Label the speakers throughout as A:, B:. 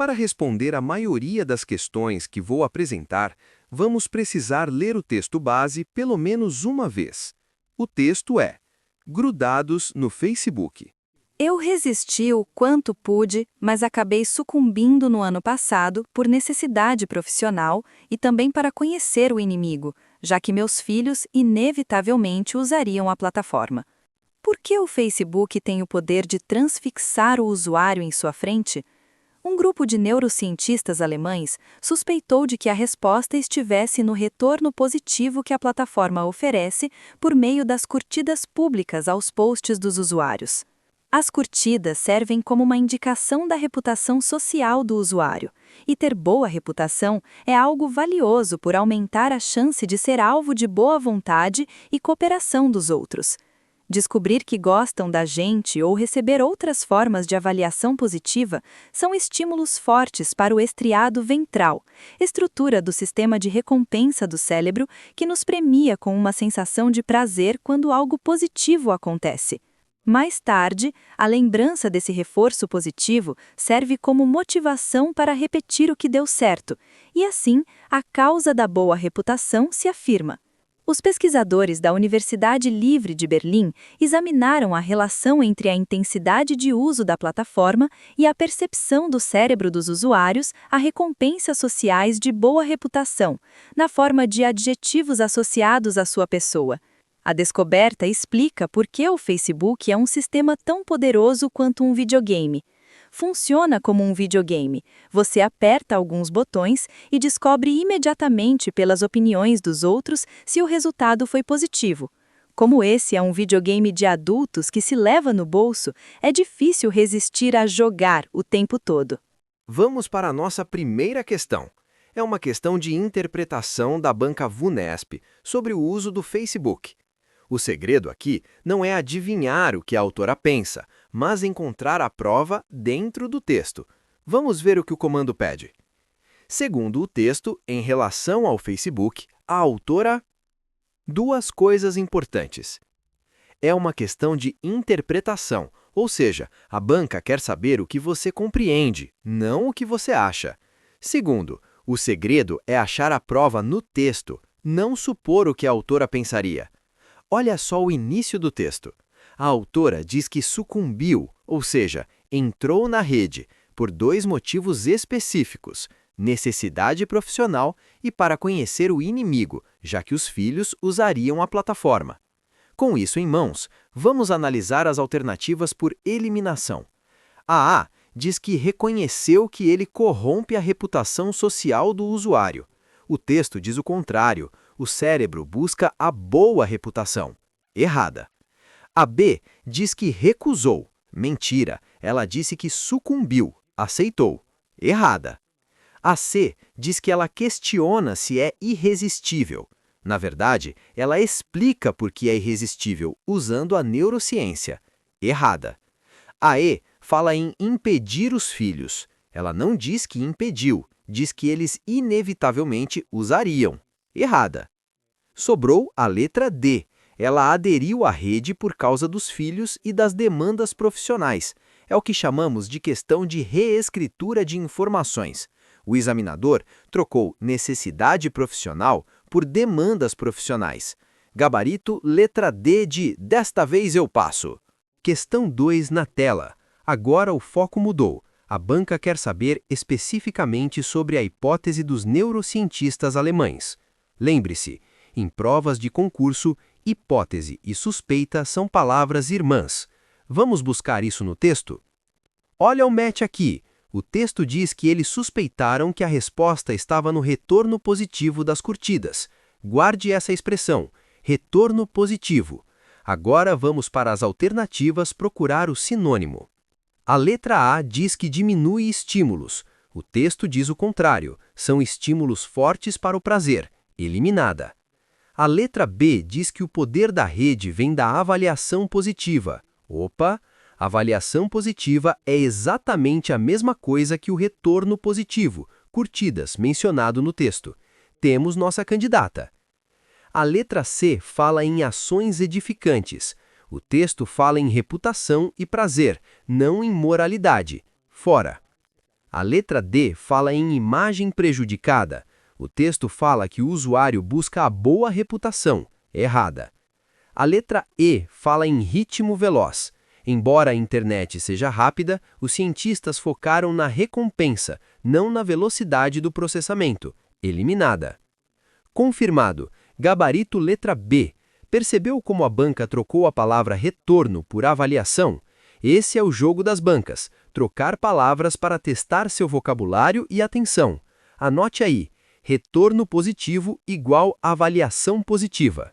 A: Para responder a maioria das questões que vou apresentar, vamos precisar ler o texto base pelo menos uma vez. O texto é: Grudados no Facebook.
B: Eu resisti o quanto pude, mas acabei sucumbindo no ano passado por necessidade profissional e também para conhecer o inimigo, já que meus filhos inevitavelmente usariam a plataforma. Por que o Facebook tem o poder de transfixar o usuário em sua frente? Um grupo de neurocientistas alemães suspeitou de que a resposta estivesse no retorno positivo que a plataforma oferece por meio das curtidas públicas aos posts dos usuários. As curtidas servem como uma indicação da reputação social do usuário, e ter boa reputação é algo valioso por aumentar a chance de ser alvo de boa vontade e cooperação dos outros. Descobrir que gostam da gente ou receber outras formas de avaliação positiva são estímulos fortes para o estriado ventral, estrutura do sistema de recompensa do cérebro que nos premia com uma sensação de prazer quando algo positivo acontece. Mais tarde, a lembrança desse reforço positivo serve como motivação para repetir o que deu certo, e assim, a causa da boa reputação se afirma. Os pesquisadores da Universidade Livre de Berlim examinaram a relação entre a intensidade de uso da plataforma e a percepção do cérebro dos usuários a recompensas sociais de boa reputação, na forma de adjetivos associados à sua pessoa. A descoberta explica por que o Facebook é um sistema tão poderoso quanto um videogame. Funciona como um videogame. Você aperta alguns botões e descobre imediatamente pelas opiniões dos outros se o resultado foi positivo. Como esse é um videogame de adultos que se leva no bolso, é difícil resistir a jogar o tempo todo.
A: Vamos para a nossa primeira questão. É uma questão de interpretação da banca VUNESP sobre o uso do Facebook. O segredo aqui não é adivinhar o que a autora pensa, mas encontrar a prova dentro do texto. Vamos ver o que o comando pede. Segundo o texto, em relação ao Facebook, a autora... Duas coisas importantes. É uma questão de interpretação, ou seja, a banca quer saber o que você compreende, não o que você acha. Segundo, o segredo é achar a prova no texto, não supor o que a autora pensaria. Olha só o início do texto. A autora diz que sucumbiu, ou seja, entrou na rede, por dois motivos específicos: necessidade profissional e para conhecer o inimigo, já que os filhos usariam a plataforma. Com isso em mãos, vamos analisar as alternativas por eliminação. A A diz que reconheceu que ele corrompe a reputação social do usuário. O texto diz o contrário. O cérebro busca a boa reputação. Errada. A B diz que recusou. Mentira, ela disse que sucumbiu, aceitou. Errada. A C diz que ela questiona se é irresistível. Na verdade, ela explica por que é irresistível, usando a neurociência. Errada. A E fala em impedir os filhos. Ela não diz que impediu, diz que eles inevitavelmente usariam. Errada. Sobrou a letra D. Ela aderiu à rede por causa dos filhos e das demandas profissionais. É o que chamamos de questão de reescritura de informações. O examinador trocou necessidade profissional por demandas profissionais. Gabarito letra D de desta vez eu passo. Questão 2 na tela. Agora o foco mudou. A banca quer saber especificamente sobre a hipótese dos neurocientistas alemães. Lembre-se, em provas de concurso, hipótese e suspeita são palavras irmãs. Vamos buscar isso no texto? Olha o match aqui. O texto diz que eles suspeitaram que a resposta estava no retorno positivo das curtidas. Guarde essa expressão, retorno positivo. Agora vamos para as alternativas procurar o sinônimo. A letra A diz que diminui estímulos. O texto diz o contrário, são estímulos fortes para o prazer. Eliminada. A letra B diz que o poder da rede vem da avaliação positiva. Opa! Avaliação positiva é exatamente a mesma coisa que o retorno positivo, curtidas, mencionado no texto. Temos nossa candidata. A letra C fala em ações edificantes. O texto fala em reputação e prazer, não em moralidade. Fora. A letra D fala em imagem prejudicada. O texto fala que o usuário busca a boa reputação. Errada. A letra E fala em ritmo veloz. Embora a internet seja rápida, os cientistas focaram na recompensa, não na velocidade do processamento. Eliminada. Confirmado. Gabarito letra B. Percebeu como a banca trocou a palavra retorno por avaliação? Esse é o jogo das bancas, trocar palavras para testar seu vocabulário e atenção. Anote aí, retorno positivo igual avaliação positiva.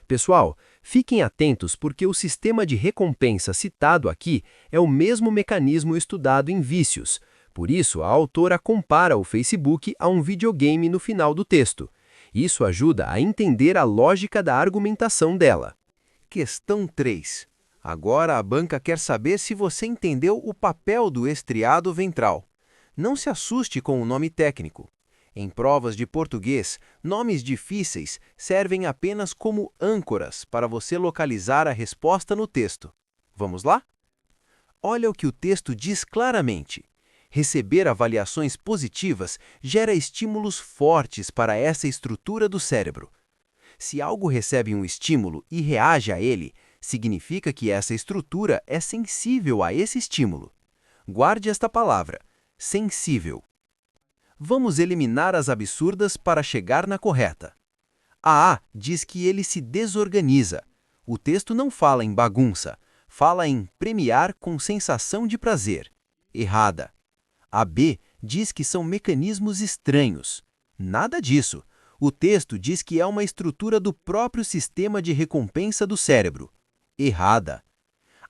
A: Pessoal, fiquem atentos porque o sistema de recompensa citado aqui é o mesmo mecanismo estudado em vícios. Por isso, a autora compara o Facebook a um videogame no final do texto. Isso ajuda a entender a lógica da argumentação dela.
C: Questão 3. Agora a banca quer saber se você entendeu o papel do estriado ventral. Não se assuste com o nome técnico. Em provas de português, nomes difíceis servem apenas como âncoras para você localizar a resposta no texto. Vamos lá? Olha o que o texto diz claramente. Receber avaliações positivas gera estímulos fortes para essa estrutura do cérebro. Se algo recebe um estímulo e reage a ele, significa que essa estrutura é sensível a esse estímulo. Guarde esta palavra, sensível. Vamos eliminar as absurdas para chegar na correta. A A diz que ele se desorganiza. O texto não fala em bagunça, fala em premiar com sensação de prazer. Errada. A B diz que são mecanismos estranhos. Nada disso. O texto diz que é uma estrutura do próprio sistema de recompensa do cérebro. Errada.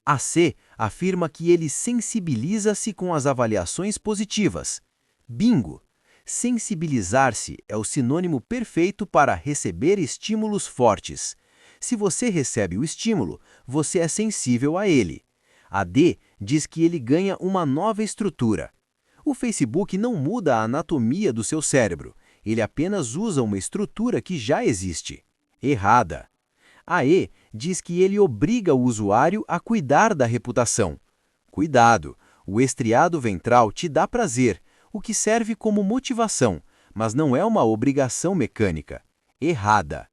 C: A C afirma que ele sensibiliza-se com as avaliações positivas. Bingo! Sensibilizar-se é o sinônimo perfeito para receber estímulos fortes. Se você recebe o estímulo, você é sensível a ele. A D diz que ele ganha uma nova estrutura. O Facebook não muda a anatomia do seu cérebro, ele apenas usa uma estrutura que já existe. Errada. A E diz que ele obriga o usuário a cuidar da reputação. Cuidado, o estriado ventral te dá prazer, o que serve como motivação, mas não é uma obrigação mecânica. Errada.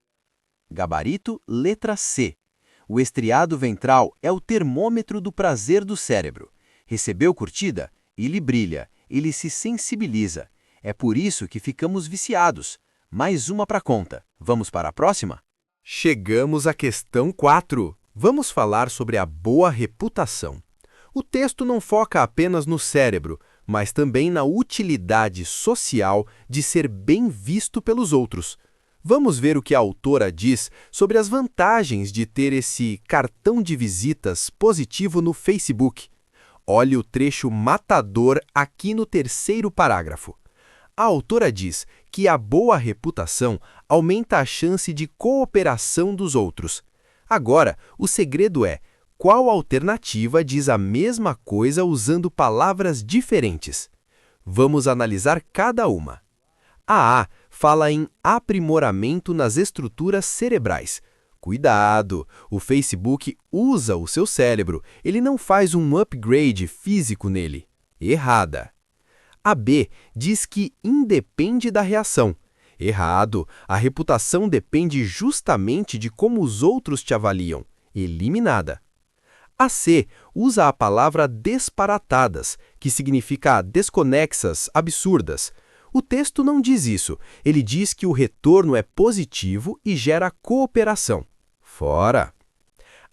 C: Gabarito letra C. O estriado ventral é o termômetro do prazer do cérebro. Recebeu curtida? Ele brilha, ele se sensibiliza. É por isso que ficamos viciados. Mais uma para conta. Vamos para a próxima?
A: Chegamos à questão 4. Vamos falar sobre a boa reputação. O texto não foca apenas no cérebro, mas também na utilidade social de ser bem visto pelos outros. Vamos ver o que a autora diz sobre as vantagens de ter esse cartão de visitas positivo no Facebook. Olhe o trecho matador aqui no terceiro parágrafo. A autora diz que a boa reputação aumenta a chance de cooperação dos outros. Agora, o segredo é: qual alternativa diz a mesma coisa usando palavras diferentes? Vamos analisar cada uma. A A fala em aprimoramento nas estruturas cerebrais. Cuidado! O Facebook usa o seu cérebro, ele não faz um upgrade físico nele. Errada. A B diz que independe da reação. Errado! A reputação depende justamente de como os outros te avaliam. Eliminada. A C usa a palavra disparatadas, que significa desconexas, absurdas. O texto não diz isso, ele diz que o retorno é positivo e gera cooperação. Fora!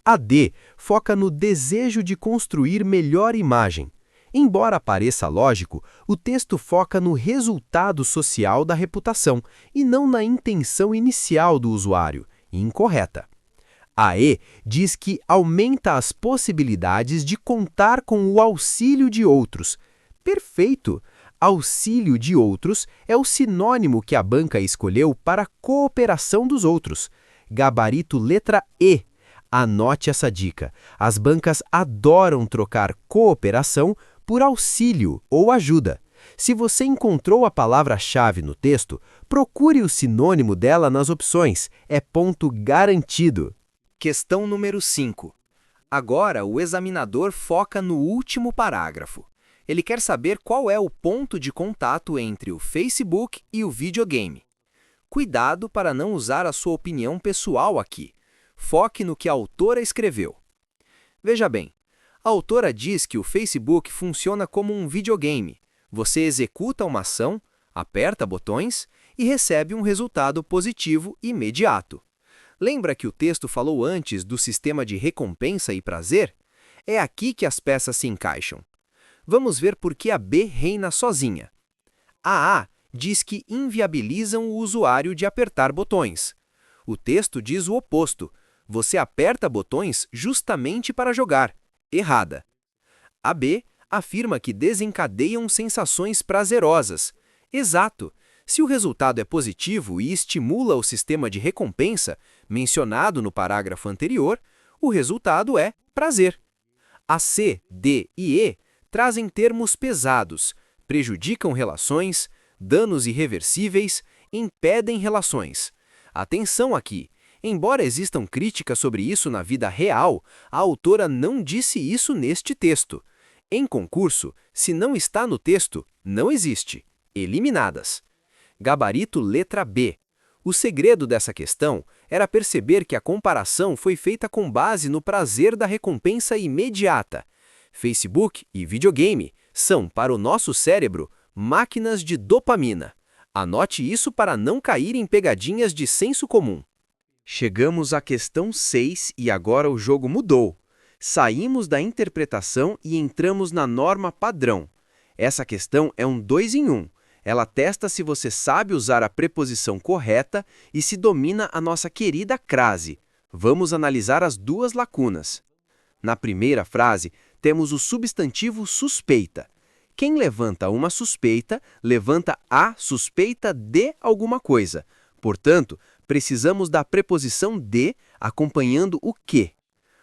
A: A D foca no desejo de construir melhor imagem. Embora pareça lógico, o texto foca no resultado social da reputação e não na intenção inicial do usuário, incorreta. A E diz que aumenta as possibilidades de contar com o auxílio de outros. Perfeito! Auxílio de outros é o sinônimo que a banca escolheu para cooperação dos outros. Gabarito letra E. Anote essa dica. As bancas adoram trocar cooperação por auxílio ou ajuda. Se você encontrou a palavra-chave no texto, procure o sinônimo dela nas opções. É ponto garantido.
C: Questão número 5. Agora o examinador foca no último parágrafo.
A: Ele quer saber qual é o ponto de contato entre o Facebook e o videogame. Cuidado para não usar a sua opinião pessoal aqui. Foque no que a autora escreveu. Veja bem, a autora diz que o Facebook funciona como um videogame. Você executa uma ação, aperta botões e recebe um resultado positivo imediato. Lembra que o texto falou antes do sistema de recompensa e prazer? É aqui que as peças se encaixam. Vamos ver por que a B reina sozinha. A A diz que inviabilizam o usuário de apertar botões. O texto diz o oposto. Você aperta botões justamente para jogar. Errada. A B afirma que desencadeiam sensações prazerosas. Exato. Se o resultado é positivo e estimula o sistema de recompensa, mencionado no parágrafo anterior, o resultado é prazer. A C, D e E trazem termos pesados, prejudicam relações, danos irreversíveis, impedem relações. Atenção aqui! Embora existam críticas sobre isso na vida real, a autora não disse isso neste texto. Em concurso, se não está no texto, não existe. Eliminadas. Gabarito letra B. O segredo dessa questão era perceber que a comparação foi feita com base no prazer da recompensa imediata. Facebook e videogame são, para o nosso cérebro, máquinas de dopamina. Anote isso para não cair em pegadinhas de senso comum. Chegamos à questão 6 e agora o jogo mudou. Saímos da interpretação e entramos na norma padrão. Essa questão é um 2 em 1. Ela testa se você sabe usar a preposição correta e se domina a nossa querida crase. Vamos analisar as duas lacunas. Na primeira frase, temos o substantivo suspeita. Quem levanta uma suspeita, levanta a suspeita de alguma coisa. Portanto, precisamos da preposição de acompanhando o que.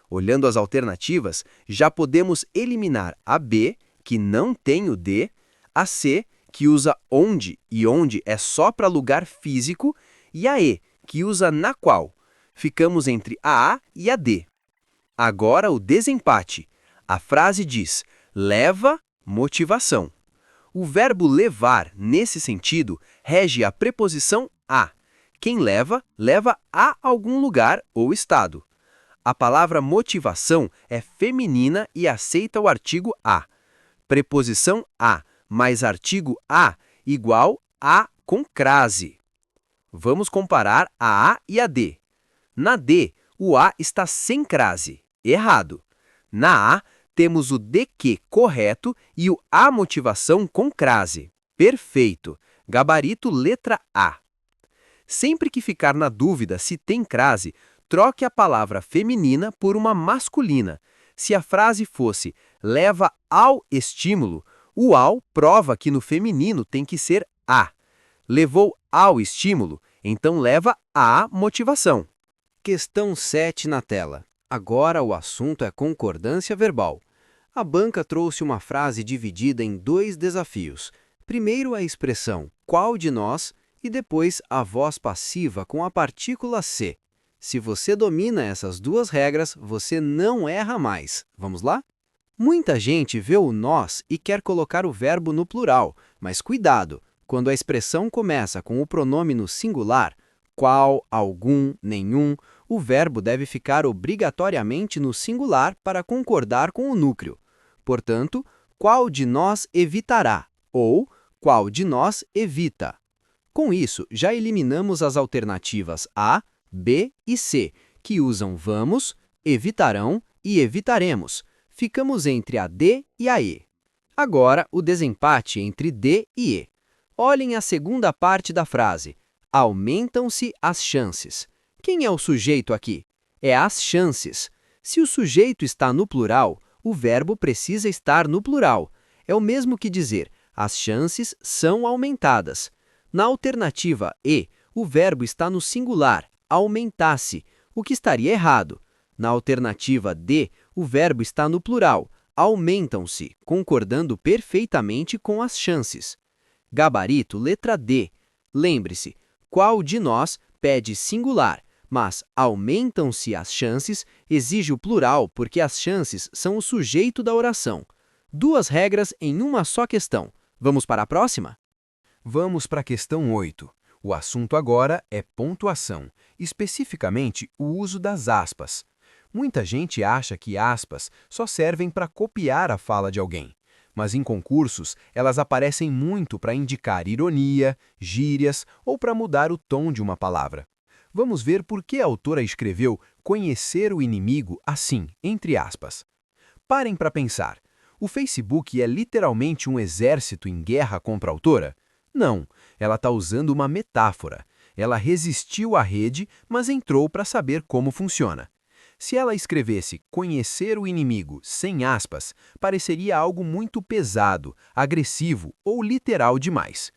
A: Olhando as alternativas, já podemos eliminar a B, que não tem o de, a C, que usa onde, e onde é só para lugar físico, e a E, que usa na qual. Ficamos entre a A e a D. Agora o desempate. A frase diz, leva motivação. O verbo levar, nesse sentido, rege a preposição a. Quem leva, leva a algum lugar ou estado. A palavra motivação é feminina e aceita o artigo a. Preposição a mais artigo a igual a com crase. Vamos comparar a A e a D. Na D, o A está sem crase. Errado. Na A, temos o de que correto e o a motivação com crase. Perfeito. Gabarito letra A. Sempre que ficar na dúvida se tem crase, troque a palavra feminina por uma masculina. Se a frase fosse leva ao estímulo, o ao prova que no feminino tem que ser a. Levou ao estímulo, então leva à motivação. Questão 7 na tela. Agora o assunto é concordância verbal. A banca trouxe uma frase dividida em dois desafios. Primeiro a expressão qual de nós e depois a voz passiva com a partícula C. Se você domina essas duas regras, você não erra mais. Vamos lá? Muita gente vê o nós e quer colocar o verbo no plural, mas cuidado! Quando a expressão começa com o pronome no singular, qual, algum, nenhum, o verbo deve ficar obrigatoriamente no singular para concordar com o núcleo. Portanto, qual de nós evitará? Ou qual de nós evita? Com isso, já eliminamos as alternativas A, B e C, que usam vamos, evitarão e evitaremos. Ficamos entre a D e a E. Agora, o desempate entre D e E. Olhem a segunda parte da frase. Aumentam-se as chances. Quem é o sujeito aqui? É as chances. Se o sujeito está no plural, o verbo precisa estar no plural. É o mesmo que dizer, as chances são aumentadas. Na alternativa E, o verbo está no singular, aumentasse, o que estaria errado. Na alternativa D, o verbo está no plural, aumentam-se, concordando perfeitamente com as chances. Gabarito letra D. Lembre-se, qual de nós pede singular, mas aumentam-se as chances exige o plural porque as chances são o sujeito da oração. 2 regras em uma só questão. Vamos para a próxima?
C: Vamos para a questão 8. O assunto agora é pontuação, especificamente o uso das aspas. Muita gente acha que aspas só servem para copiar a fala de alguém, mas em concursos elas aparecem muito para indicar ironia, gírias ou para mudar o tom de uma palavra. Vamos ver por que a autora escreveu conhecer o inimigo assim, entre aspas. Parem para pensar. O Facebook é literalmente um exército em guerra contra a autora? Não, ela está usando uma metáfora. Ela resistiu à rede, mas entrou para saber como funciona. Se ela escrevesse conhecer o inimigo sem aspas, pareceria algo muito pesado, agressivo ou literal demais.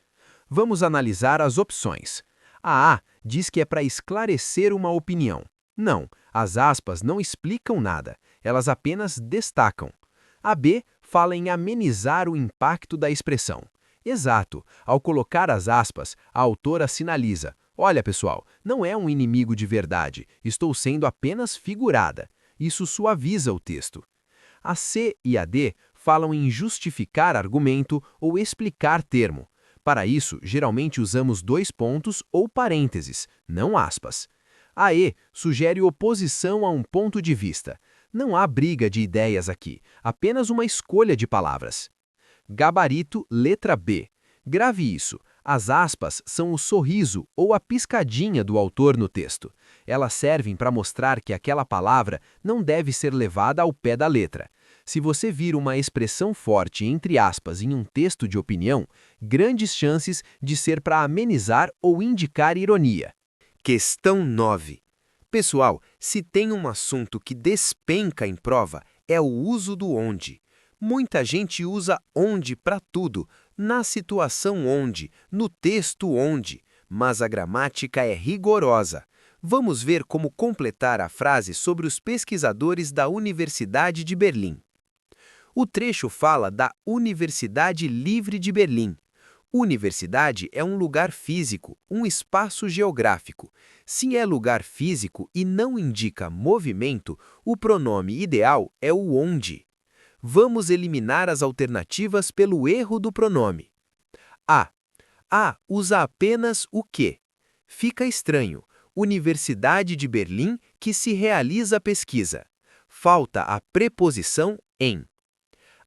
C: Vamos analisar as opções. A diz que é para esclarecer uma opinião. Não, as aspas não explicam nada, elas apenas destacam. A B fala em amenizar o impacto da expressão. Exato, ao colocar as aspas, a autora sinaliza: olha pessoal, não é um inimigo de verdade, estou sendo apenas figurada. Isso suaviza o texto. A C e a D falam em justificar argumento ou explicar termo. Para isso, geralmente usamos 2 pontos ou parênteses, não aspas. A E sugere oposição a um ponto de vista. Não há briga de ideias aqui, apenas uma escolha de palavras. Gabarito, letra B. Grave isso. As aspas são o sorriso ou a piscadinha do autor no texto. Elas servem para mostrar que aquela palavra não deve ser levada ao pé da letra. Se você vir uma expressão forte entre aspas em um texto de opinião, grandes chances de ser para amenizar ou indicar ironia. Questão 9. Pessoal, se tem um assunto que despenca em prova, é o uso do onde. Muita gente usa onde para tudo, na situação onde, no texto onde, mas a gramática é rigorosa. Vamos ver como completar a frase sobre os pesquisadores da Universidade de Berlim. O trecho fala da Universidade Livre de Berlim. Universidade é um lugar físico, um espaço geográfico. Se é lugar físico e não indica movimento, o pronome ideal é o onde. Vamos eliminar as alternativas pelo erro do pronome. A. A usa apenas o que. Fica estranho. Universidade de Berlim que se realiza a pesquisa. Falta a preposição em.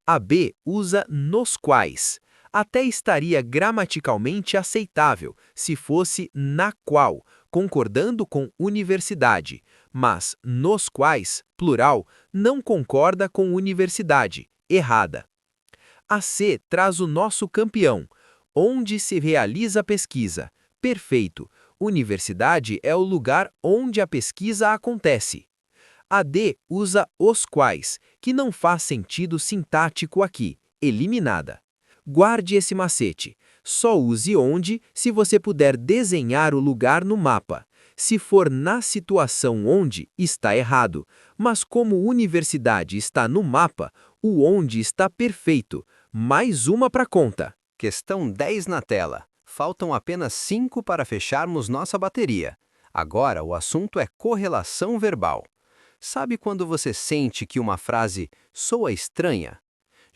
C: A B usa nos quais. Até estaria gramaticalmente aceitável se fosse na qual, concordando com universidade, mas nos quais, plural, não concorda com universidade, errada. A C traz o nosso campeão, onde se realiza a pesquisa, perfeito, universidade é o lugar onde a pesquisa acontece. A D usa os quais, que não faz sentido sintático aqui, eliminada. Guarde esse macete. Só use onde se você puder desenhar o lugar no mapa. Se for na situação onde, está errado. Mas como universidade está no mapa, o onde está perfeito. Mais uma para conta. Questão 10 na tela. Faltam apenas 5 para fecharmos nossa bateria. Agora o assunto é correlação verbal. Sabe quando você sente que uma frase soa estranha?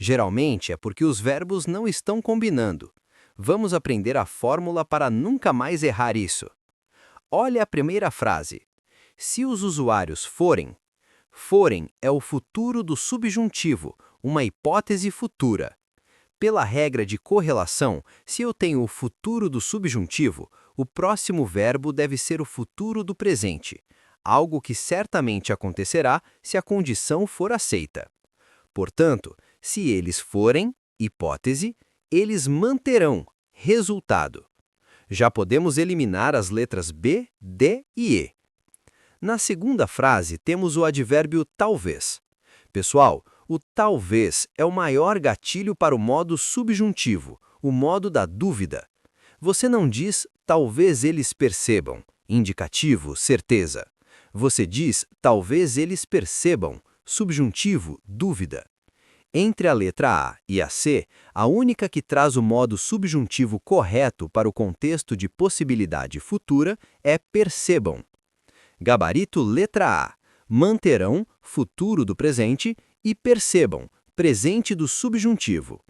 C: Geralmente é porque os verbos não estão combinando. Vamos aprender a fórmula para nunca mais errar isso. Olha a primeira frase. Se os usuários forem é o futuro do subjuntivo, uma hipótese futura. Pela regra de correlação, se eu tenho o futuro do subjuntivo, o próximo verbo deve ser o futuro do presente, algo que certamente acontecerá se a condição for aceita. Portanto, se eles forem, hipótese, eles manterão, resultado. Já podemos eliminar as letras B, D e E. Na segunda frase, temos o advérbio talvez. Pessoal, o talvez é o maior gatilho para o modo subjuntivo, o modo da dúvida. Você não diz talvez eles percebam, indicativo, certeza. Você diz talvez eles percebam, subjuntivo, dúvida. Entre a letra A e a C, a única que traz o modo subjuntivo correto para o contexto de possibilidade futura é percebam. Gabarito letra A. Manterão, futuro do presente, e percebam,
A: presente do subjuntivo.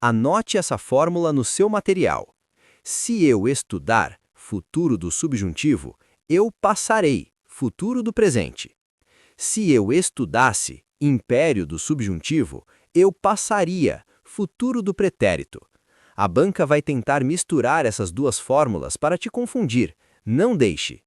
A: Anote essa fórmula no seu material. Se eu estudar, futuro do subjuntivo, eu passarei, futuro do presente. Se eu estudasse, império do subjuntivo, eu passaria, futuro do pretérito. A banca vai tentar misturar essas duas fórmulas para te confundir. Não deixe.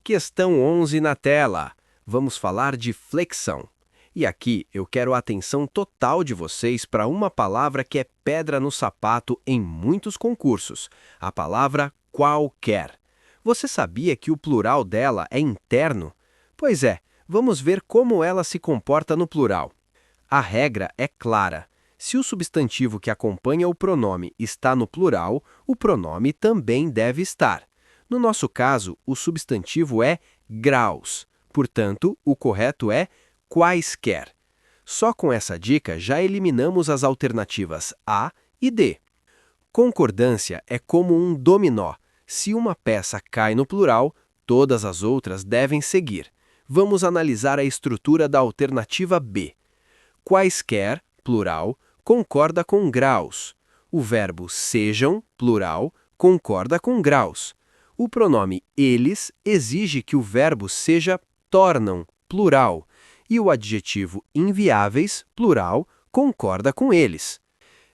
A: Questão 11 na tela. Vamos falar de flexão. E aqui eu quero a atenção total de vocês para uma palavra que é pedra no sapato em muitos concursos. A palavra qualquer. Você sabia que o plural dela é interno? Pois é, vamos ver como ela se comporta no plural. A regra é clara. Se o substantivo que acompanha o pronome está no plural, o pronome também deve estar. No nosso caso, o substantivo é graus. Portanto, o correto é quaisquer. Só com essa dica já eliminamos as alternativas A e D. Concordância é como um dominó. Se uma peça cai no plural, todas as outras devem seguir. Vamos analisar a estrutura da alternativa B. Quaisquer, plural, concorda com graus. O verbo sejam, plural, concorda com graus. O pronome eles exige que o verbo seja tornam, plural. E o adjetivo inviáveis, plural, concorda com eles.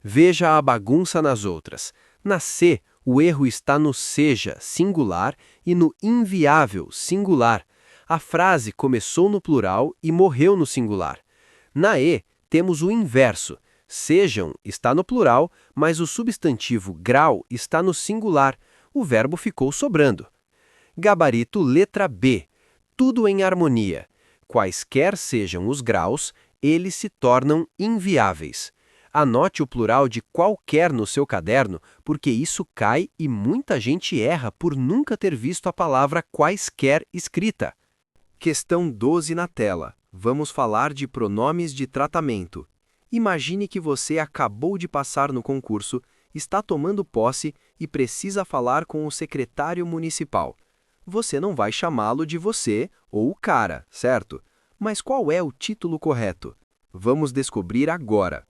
A: Veja a bagunça nas outras. Na C, o erro está no seja, singular, e no inviável, singular. A frase começou no plural e morreu no singular. Na E, temos o inverso. Sejam está no plural, mas o substantivo grau está no singular. O verbo ficou sobrando. Gabarito letra B. Tudo em harmonia. Quaisquer sejam os graus, eles se tornam inviáveis. Anote o plural de qualquer no seu caderno, porque isso cai e muita gente erra por nunca ter visto a palavra quaisquer escrita. Questão 12 na tela. Vamos falar de pronomes de tratamento. Imagine que você acabou de passar no concurso, está tomando posse e precisa falar com o secretário municipal. Você não vai chamá-lo de você ou cara, certo? Mas qual é o título correto? Vamos descobrir agora.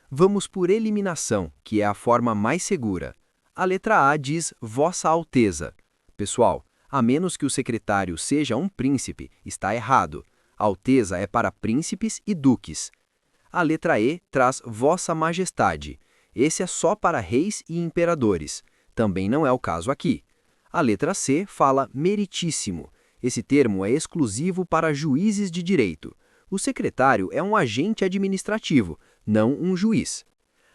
A: Vamos por eliminação, que é a forma mais segura. A letra A diz Vossa Alteza. Pessoal, a menos que o secretário seja um príncipe, está errado. Alteza é para príncipes e duques. A letra E traz Vossa Majestade. Esse é só para reis e imperadores. Também não é o caso aqui. A letra C fala meritíssimo. Esse termo é exclusivo para juízes de direito. O secretário é um agente administrativo, não um juiz.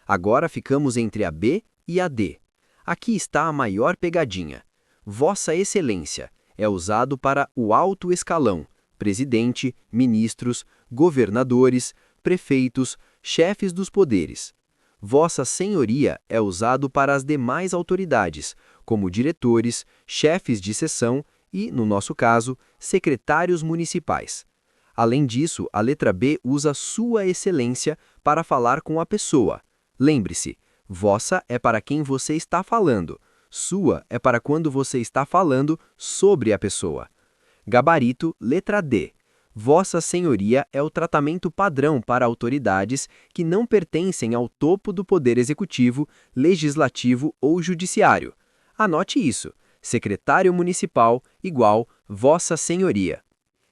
A: Agora ficamos entre a B e a D. Aqui está a maior pegadinha. Vossa Excelência é usado para o alto escalão, presidente, ministros, governadores, prefeitos, chefes dos poderes. Vossa Senhoria é usado para as demais autoridades, como diretores, chefes de seção e, no nosso caso, secretários municipais. Além disso, a letra B usa Sua Excelência para falar com a pessoa. Lembre-se, vossa é para quem você está falando, sua é para quando você está falando sobre a pessoa. Gabarito, letra D. Vossa Senhoria é o tratamento padrão para autoridades que não pertencem ao topo do poder executivo, legislativo ou judiciário. Anote isso. Secretário municipal igual Vossa Senhoria.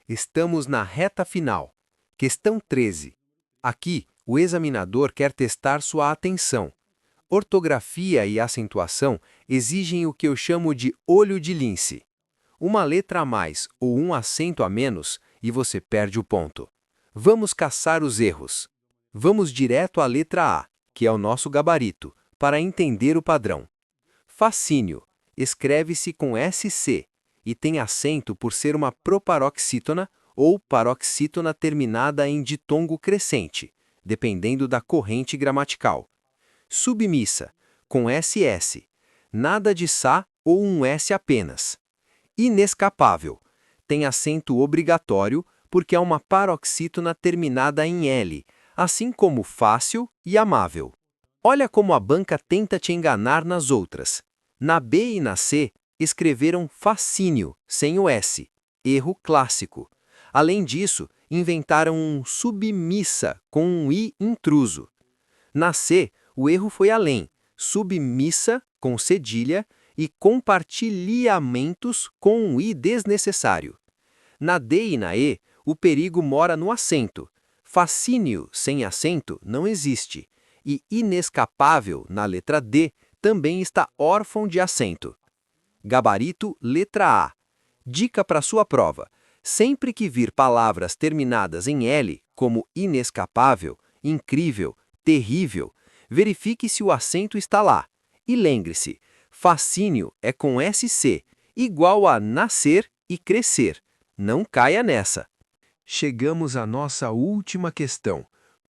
A: Estamos na reta final. Questão 13. Aqui, o examinador quer testar sua atenção. Ortografia e acentuação exigem o que eu chamo de olho de lince. Uma letra a mais ou um acento a menos e você perde o ponto. Vamos caçar os erros. Vamos direto à letra A, que é o nosso gabarito, para entender o padrão. Fascínio escreve-se com SC e tem acento por ser uma proparoxítona ou paroxítona terminada em ditongo crescente, dependendo da corrente gramatical. Submissa, com SS, nada de sa ou um S apenas. Inescapável, tem acento obrigatório porque é uma paroxítona terminada em L, assim como fácil e amável. Olha como a banca tenta te enganar nas outras. Na B e na C, escreveram fascínio, sem o S. Erro clássico. Além disso, inventaram um submissa com um i intruso. Na C, o erro foi além, submissa com cedilha e compartilhamentos com um i desnecessário. Na D e na E, o perigo mora no acento. Fascínio sem acento não existe. E inescapável, na letra D, também está órfão de acento. Gabarito letra A. Dica para sua prova. Sempre que vir palavras terminadas em L, como inescapável, incrível, terrível, verifique se o acento está lá. E lembre-se, fascínio é com SC, igual a nascer e crescer. Não caia nessa.
C: Chegamos à nossa última questão.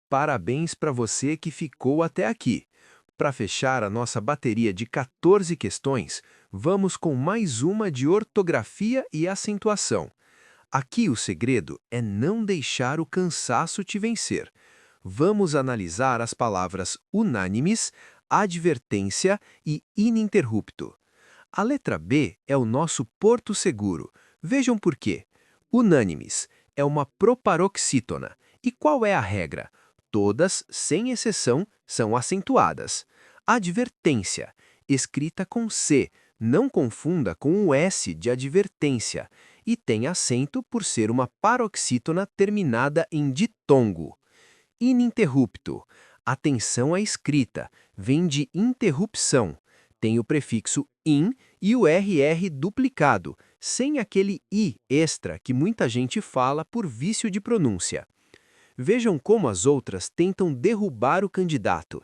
C: Parabéns para você que ficou até aqui. Para fechar a nossa bateria de 14 questões, vamos com mais uma de ortografia e acentuação. Aqui o segredo é não deixar o cansaço te vencer. Vamos analisar as palavras unânimes, advertência e ininterrupto. A letra B é o nosso porto seguro. Vejam por quê. Unânimes é uma proparoxítona. E qual é a regra? Todas, sem exceção, são acentuadas. Advertência, escrita com C, não confunda com o S de advertência, e tem acento por ser uma paroxítona terminada em ditongo. Ininterrupto, atenção à escrita, vem de interrupção. Tem o prefixo in e o RR duplicado, sem aquele I extra que muita gente fala por vício de pronúncia. Vejam como as outras tentam derrubar o candidato.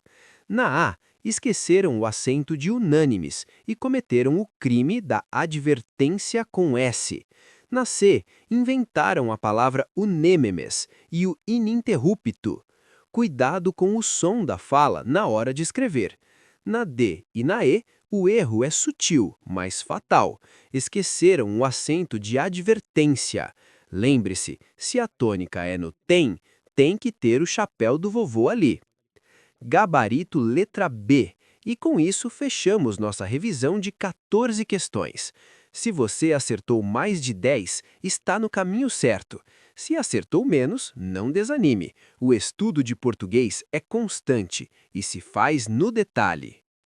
C: Na A, esqueceram o acento de unânimes e cometeram o crime da advertência com S. Na C, inventaram a palavra unêmemes e o ininterrupto. Cuidado com o som da fala na hora de escrever. Na D e na E, o erro é sutil, mas fatal. Esqueceram o acento de advertência. Lembre-se, se a tônica é no tem que ter o chapéu do vovô ali. Gabarito letra B. E com isso fechamos nossa revisão de 14 questões. Se você acertou mais de 10, está no caminho certo. Se acertou menos, não desanime. O estudo de português é constante e se faz no detalhe.